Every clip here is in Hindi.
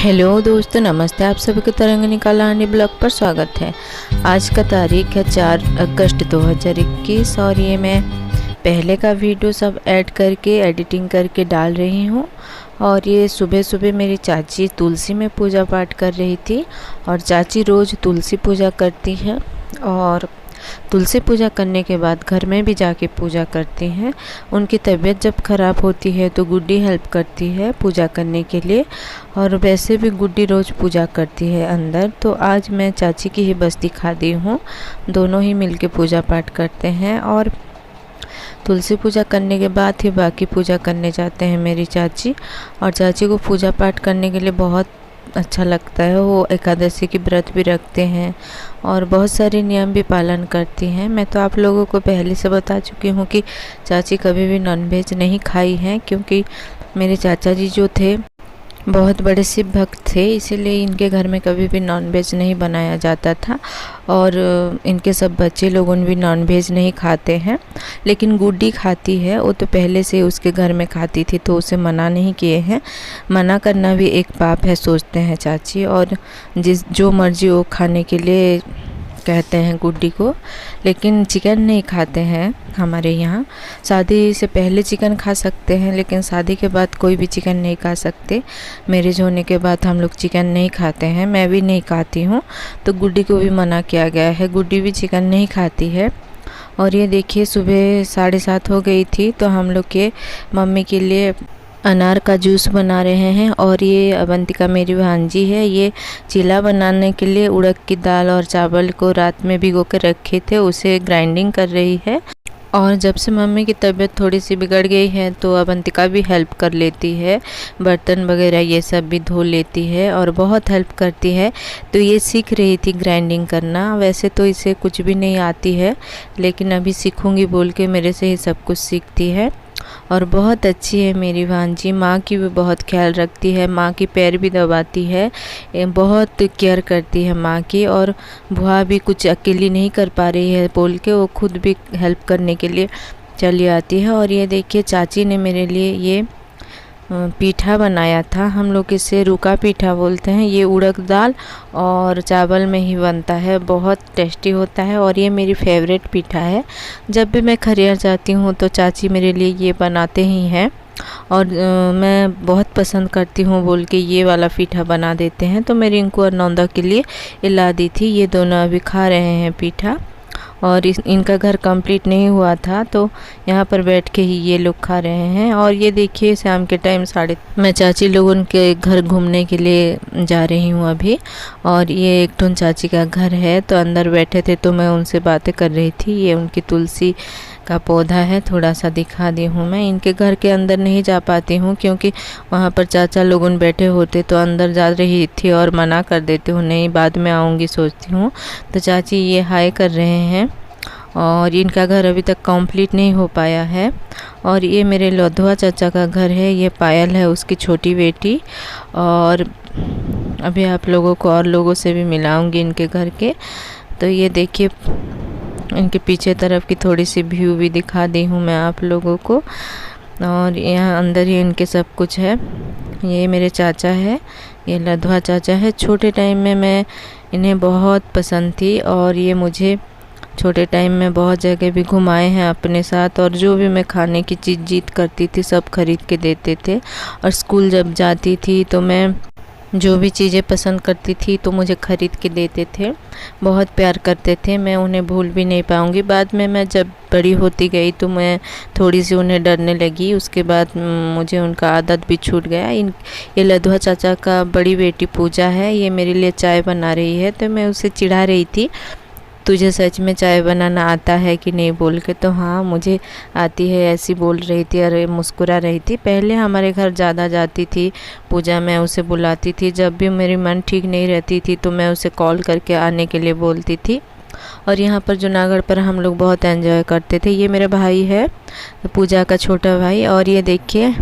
हेलो दोस्तों, नमस्ते। आप सभी को तरंगिनी कलाहानी ब्लॉग पर स्वागत है। आज का तारीख है 4 अगस्त 2021 और ये मैं पहले का वीडियो सब ऐड करके एडिटिंग करके डाल रही हूँ। और ये सुबह सुबह मेरी चाची तुलसी में पूजा पाठ कर रही थी और चाची रोज़ तुलसी पूजा करती है और तुलसी पूजा करने के बाद घर में भी जाके पूजा करती हैं। उनकी तबीयत जब ख़राब होती है तो गुड्डी हेल्प करती है पूजा करने के लिए, और वैसे भी गुड्डी रोज़ पूजा करती है अंदर। तो आज मैं चाची की ही बस दिखा दी हूँ, दोनों ही मिलके पूजा पाठ करते हैं और तुलसी पूजा करने के बाद ही बाकी पूजा करने जाते हैं मेरी चाची। और चाची को पूजा पाठ करने के लिए बहुत अच्छा लगता है। वो एकादशी की व्रत भी रखते हैं और बहुत सारे नियम भी पालन करती हैं। मैं तो आप लोगों को पहले से बता चुकी हूँ कि चाची कभी भी नॉनवेज नहीं खाई हैं, क्योंकि मेरे चाचा जी जो थे बहुत बड़े शिव भक्त थे, इसीलिए इनके घर में कभी भी नॉनवेज नहीं बनाया जाता था और इनके सब बच्चे लोगों भी नॉनवेज नहीं खाते हैं। लेकिन गुड्डी खाती है, वो तो पहले से उसके घर में खाती थी तो उसे मना नहीं किए हैं। मना करना भी एक पाप है सोचते हैं चाची, और जो मर्जी वो खाने के लिए कहते हैं गुड्डी को। लेकिन चिकन नहीं खाते हैं हमारे यहाँ। शादी से पहले चिकन खा सकते हैं, लेकिन शादी के बाद कोई भी चिकन नहीं खा सकते। मैरिज होने के बाद हम लोग चिकन नहीं खाते हैं, मैं भी नहीं खाती हूँ, तो गुड्डी को भी मना किया गया है। गुड्डी भी चिकन नहीं खाती है। और ये देखिए सुबह 7:30 हो गई थी तो हम लोग के मम्मी के लिए अनार का जूस बना रहे हैं। और ये अवंतिका मेरी भांजी है, ये चीला बनाने के लिए उड़द की दाल और चावल को रात में भिगो के रखे थे, उसे ग्राइंडिंग कर रही है। और जब से मम्मी की तबीयत थोड़ी सी बिगड़ गई है तो अवंतिका भी हेल्प कर लेती है, बर्तन वगैरह ये सब भी धो लेती है और बहुत हेल्प करती है। तो ये सीख रही थी ग्राइंडिंग करना। वैसे तो इसे कुछ भी नहीं आती है, लेकिन अभी सीखूंगी बोल के मेरे से ही सब कुछ सीखती है। और बहुत अच्छी है मेरी भांजी, माँ की भी बहुत ख्याल रखती है, माँ की पैर भी दबाती है, बहुत केयर करती है माँ की। और बुआ भी कुछ अकेली नहीं कर पा रही है बोल के वो खुद भी हेल्प करने के लिए चली आती है। और ये देखिए चाची ने मेरे लिए ये पीठा बनाया था, हम लोग इसे रूखा पीठा बोलते हैं। ये उड़द दाल और चावल में ही बनता है, बहुत टेस्टी होता है और ये मेरी फेवरेट पीठा है। जब भी मैं खरियार जाती हूँ तो चाची मेरे लिए ये बनाते ही हैं और मैं बहुत पसंद करती हूँ बोल के ये वाला पीठा बना देते हैं। तो मैं रिंकू और नौंदा के लिए ला दी थी। ये दोनों अभी खा रहे हैं पीठा और इनका घर कंप्लीट नहीं हुआ था तो यहाँ पर बैठ के ही ये लोग खा रहे हैं। और ये देखिए शाम के टाइम मैं चाची लोगों के घर घूमने के लिए जा रही हूँ अभी। और ये एक टोन चाची का घर है, तो अंदर बैठे थे तो मैं उनसे बातें कर रही थी। ये उनकी तुलसी का पौधा है, थोड़ा सा दिखा दी हूँ। मैं इनके घर के अंदर नहीं जा पाती हूँ क्योंकि वहाँ पर चाचा लोगों बैठे होते तो अंदर जा रही थी और मना कर देती हूँ, नहीं बाद में आऊँगी सोचती हूँ। तो चाची ये हाय कर रहे हैं और इनका घर अभी तक कंप्लीट नहीं हो पाया है। और ये मेरे लोधवा चाचा का घर है, ये पायल है उसकी छोटी बेटी। और अभी आप लोगों को और लोगों से भी मिलाऊंगी इनके घर के। तो ये देखिए इनके पीछे तरफ की थोड़ी सी व्यू भी दिखा दी हूँ मैं आप लोगों को। और यहाँ अंदर ही इनके सब कुछ है। ये मेरे चाचा है, ये लधवा चाचा है। छोटे टाइम में मैं इन्हें बहुत पसंद थी और ये मुझे छोटे टाइम में बहुत जगह भी घुमाए हैं अपने साथ। और जो भी मैं खाने की चीज़ जीत करती थी सब खरीद के देते थे। और स्कूल जब जाती थी तो मैं जो भी चीज़ें पसंद करती थी तो मुझे ख़रीद के देते थे, बहुत प्यार करते थे। मैं उन्हें भूल भी नहीं पाऊँगी। बाद में मैं जब बड़ी होती गई तो मैं थोड़ी सी उन्हें डरने लगी, उसके बाद मुझे उनका आदत भी छूट गया। ये लधवा चाचा का बड़ी बेटी पूजा है, ये मेरे लिए चाय बना रही है। तो मैं उसे चिढ़ा रही थी, तुझे सच में चाय बनाना आता है कि नहीं बोल के। तो हाँ मुझे आती है ऐसी बोल रही थी और मुस्कुरा रही थी। पहले हमारे घर ज़्यादा जाती थी पूजा, मैं उसे बुलाती थी। जब भी मेरी मन ठीक नहीं रहती थी तो मैं उसे कॉल करके आने के लिए बोलती थी। और यहाँ पर जूनागढ़ पर हम लोग बहुत एंजॉय करते थे। ये मेरा भाई है, पूजा का छोटा भाई। और ये देखिए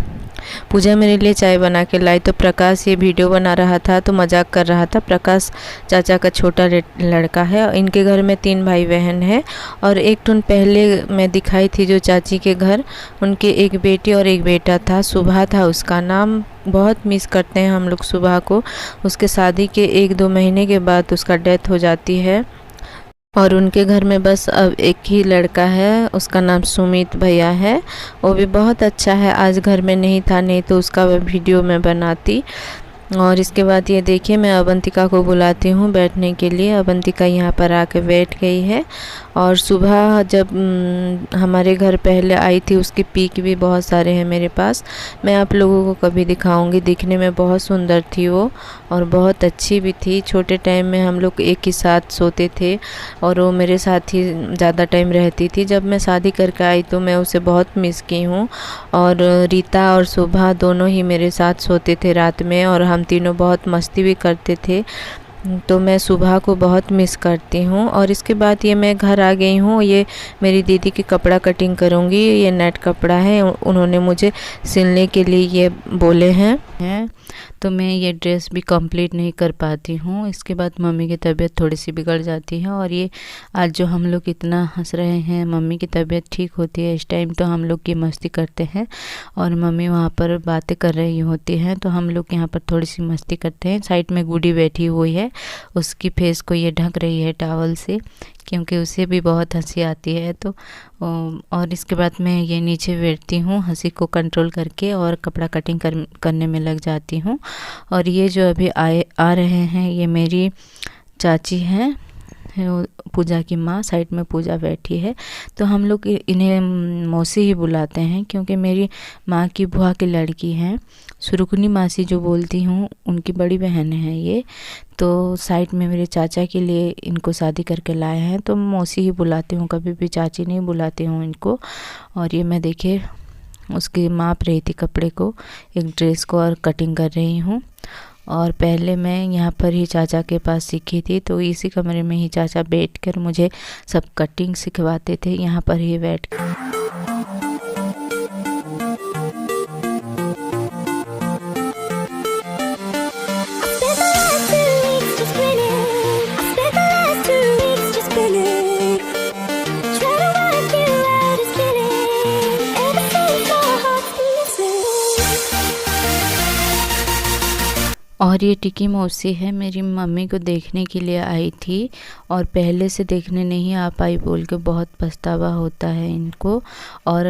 पूजा मेरे लिए चाय बना के लाई, तो प्रकाश ये वीडियो बना रहा था तो मजाक कर रहा था। प्रकाश चाचा का छोटा लड़का है। इनके घर में 3 भाई बहन है और एक टून पहले मैं दिखाई थी जो चाची के घर, उनके एक बेटी और एक बेटा था, सुबह था उसका नाम। बहुत मिस करते हैं हम लोग सुबह को। उसके शादी के 1-2 महीने के बाद उसका डेथ हो जाती है और उनके घर में बस अब एक ही लड़का है, उसका नाम सुमित भैया है। वो भी बहुत अच्छा है, आज घर में नहीं था, नहीं तो उसका वीडियो मैं बनाती। और इसके बाद ये देखिए मैं अवंतिका को बुलाती हूँ बैठने के लिए। अवंतिका यहाँ पर आके बैठ गई है। और सुबह जब हमारे घर पहले आई थी उसकी पिक भी बहुत सारे हैं मेरे पास, मैं आप लोगों को कभी दिखाऊंगी। दिखने में बहुत सुंदर थी वो और बहुत अच्छी भी थी। छोटे टाइम में हम लोग एक ही साथ सोते थे और वो मेरे साथ ही ज़्यादा टाइम रहती थी। जब मैं शादी करके आई तो मैं उसे बहुत मिस की हूँ। और रीता और शोभा दोनों ही मेरे साथ सोते थे रात में और हम तीनों बहुत मस्ती भी करते थे। तो मैं सुबह को बहुत मिस करती हूँ। और इसके बाद ये मैं घर आ गई हूँ। ये मेरी दीदी की कपड़ा कटिंग करूँगी। ये नेट कपड़ा है, उन्होंने मुझे सिलने के लिए ये बोले हैं तो मैं ये ड्रेस भी कंप्लीट नहीं कर पाती हूँ। इसके बाद मम्मी की तबीयत थोड़ी सी बिगड़ जाती है और ये आज जो हम लोग इतना हंस रहे हैं, मम्मी की तबीयत ठीक होती है इस टाइम तो हम लोग की मस्ती करते हैं और मम्मी वहाँ पर बातें कर रही होती हैं तो हम लोग यहाँ पर थोड़ी सी मस्ती करते हैं। साइड में गुडी बैठी हुई है, उसकी फेस को ये ढक रही है टॉवल से क्योंकि उसे भी बहुत हंसी आती है। तो और इसके बाद मैं ये नीचे बैठती हूँ हंसी को कंट्रोल करके और कपड़ा कटिंग करने में लग जाती हूँ। और ये जो अभी आ रहे हैं ये मेरी चाची हैं, पूजा की माँ। साइड में पूजा बैठी है तो हम लोग इन्हें मौसी ही बुलाते हैं क्योंकि मेरी माँ की बुआ की लड़की हैं। सुरुकुनी मासी जो बोलती हूँ उनकी बड़ी बहन है ये। तो साइड में मेरे चाचा के लिए इनको शादी करके लाए हैं तो मौसी ही बुलाती हूँ, कभी भी चाची नहीं बुलाती हूँ इनको। और ये मैं देखिए उसकी माप रही थी कपड़े को, एक ड्रेस को और कटिंग कर रही हूँ। और पहले मैं यहाँ पर ही चाचा के पास सीखी थी तो इसी कमरे में ही चाचा बैठकर मुझे सब कटिंग सिखवाते थे, यहाँ पर ही बैठ कर। और ये टिकी मौसी है, मेरी मम्मी को देखने के लिए आई थी और पहले से देखने नहीं आ पाई बोल के बहुत पछतावा होता है इनको। और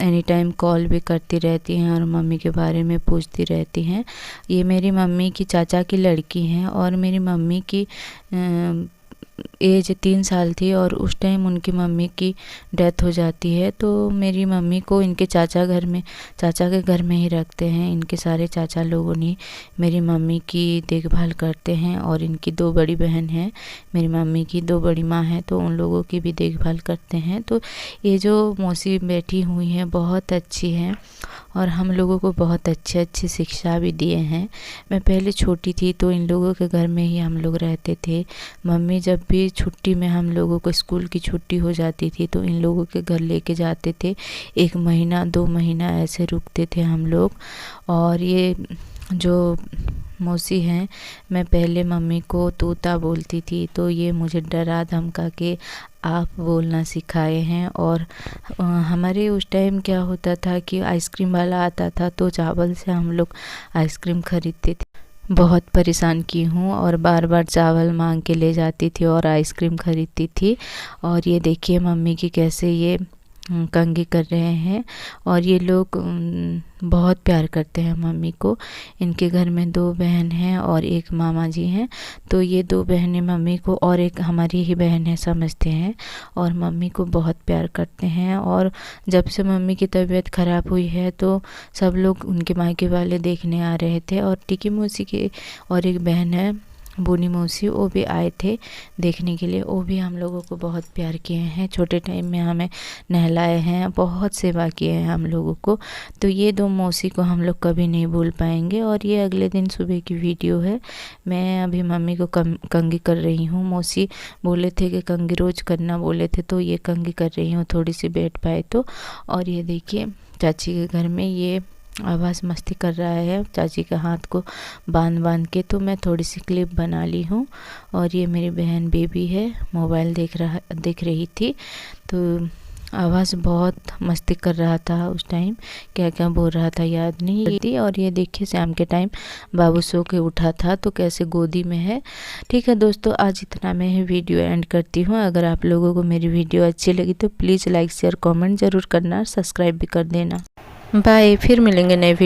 एनी टाइम कॉल भी करती रहती हैं और मम्मी के बारे में पूछती रहती हैं। ये मेरी मम्मी की चाचा की लड़की हैं और मेरी मम्मी की एज 3 साल थी और उस टाइम उनकी मम्मी की डेथ हो जाती है। तो मेरी मम्मी को इनके चाचा के घर में ही रखते हैं। इनके सारे चाचा लोगों ने मेरी मम्मी की देखभाल करते हैं और इनकी 2 बड़ी बहन हैं, मेरी मम्मी की 2 बड़ी माँ हैं तो उन लोगों की भी देखभाल करते हैं। तो ये जो मौसी बैठी हुई हैं बहुत अच्छी हैं और हम लोगों को बहुत अच्छी शिक्षा भी दिए हैं। मैं पहले छोटी थी तो इन लोगों के घर में ही हम लोग रहते थे। मम्मी जब भी छुट्टी में हम लोगों को स्कूल की छुट्टी हो जाती थी तो इन लोगों के घर लेके जाते थे। 1 महीना 2 महीना ऐसे रुकते थे हम लोग। और ये जो मौसी हैं, मैं पहले मम्मी को तोता बोलती थी तो ये मुझे डरा धमका के आप बोलना सिखाए हैं। और हमारे उस टाइम क्या होता था कि आइसक्रीम वाला आता था तो चावल से हम लोग आइसक्रीम खरीदते थे। बहुत परेशान की हूँ और बार बार चावल मांग के ले जाती थी और आइसक्रीम खरीदती थी। और ये देखिए मम्मी की कैसे ये कंघी कर रहे हैं और ये लोग बहुत प्यार करते हैं मम्मी को। इनके घर में 2 बहन हैं और एक मामा जी हैं तो ये 2 बहनें मम्मी को और एक हमारी ही बहन है समझते हैं और मम्मी को बहुत प्यार करते हैं। और जब से मम्मी की तबीयत ख़राब हुई है तो सब लोग उनके मायके वाले देखने आ रहे थे और टिकी मौसी की और एक बहन है बोनी मौसी, वो भी आए थे देखने के लिए। वो भी हम लोगों को बहुत प्यार किए हैं, छोटे टाइम में हमें नहलाए हैं, बहुत सेवा किए हैं हम लोगों को। तो ये 2 मौसी को हम लोग कभी नहीं भूल पाएंगे। और ये अगले दिन सुबह की वीडियो है। मैं अभी मम्मी को कंघी कर रही हूँ। मौसी बोले थे कि कंघी रोज़ करना बोले थे तो ये कंघी कर रही हूँ, थोड़ी सी बैठ पाए तो। और ये देखिए चाची के घर में ये आवाज़ मस्ती कर रहा है चाची के हाथ को बांध के। तो मैं थोड़ी सी क्लिप बना ली हूँ। और ये मेरी बहन बेबी है, मोबाइल देख रही थी। तो आवाज़ बहुत मस्ती कर रहा था उस टाइम, क्या क्या बोल रहा था याद नहीं थी। और ये देखिए शाम के टाइम बाबू सो के उठा था तो कैसे गोदी में है। ठीक है दोस्तों, आज इतना मैं ही वीडियो एंड करती हूँ। अगर आप लोगों को मेरी वीडियो अच्छी लगी तो प्लीज़ लाइक शेयर कमेंट ज़रूर करना, सब्सक्राइब भी कर देना। बाय, फिर मिलेंगे नए वीडियो।